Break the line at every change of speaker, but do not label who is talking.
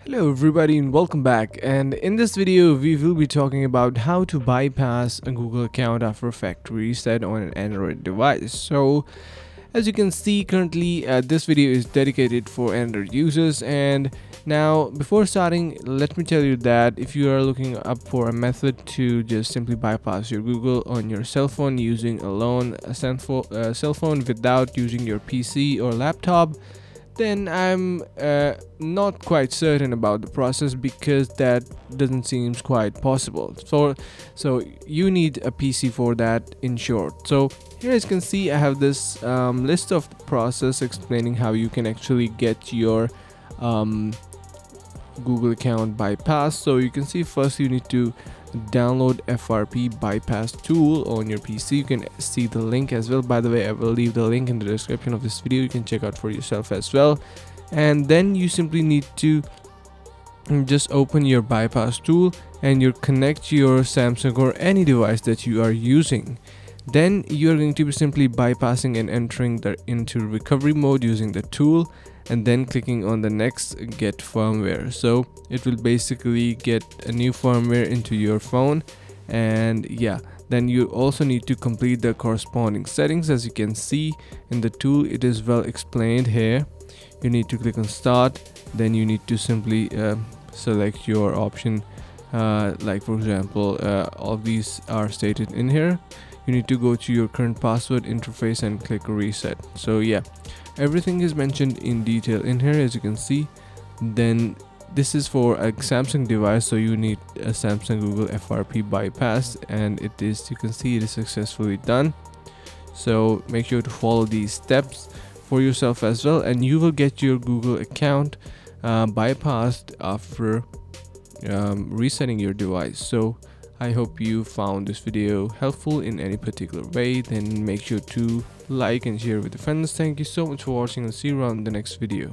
Hello everybody and welcome back, and in this video we will be talking about how to bypass a Google account after a factory reset on an Android device. So as you can see currently this video is dedicated for Android users, and now before starting let me tell you that if you are looking up for a method to just simply bypass your Google on your cell phone using a cell phone without using your PC or laptop, then I'm not quite certain about the process because that doesn't seem quite possible. So you need a PC for that, in short. So here as you can see I have this list of the process explaining how you can actually get your Google account bypassed. So you can see first you need to download FRP bypass tool on your PC. You can see the link as well. By the way, I will leave the link in the description of this video. You can check out for yourself as well. And then you simply need to just open your bypass tool and you connect your Samsung or any device that you are using. Then you're going to be simply bypassing and entering into recovery mode using the tool, and then clicking on the next get firmware. So it will basically get a new firmware into your phone, and yeah, then you also need to complete the corresponding settings. As you can see in the tool, it is well explained here. You need to click on start, then you need to simply select your option, like for example all these are stated in here. You need to go to your current password interface and click reset. So yeah, everything is mentioned in detail in here as you can see. Then this is for a Samsung device, so you need a Samsung Google FRP bypass, and it is, you can see it is successfully done. So make sure to follow these steps for yourself as well, and you will get your Google account bypassed after resetting your device. So I hope you found this video helpful in any particular way. Then make sure to like and share with your friends. Thank you so much for watching, and see you around the next video.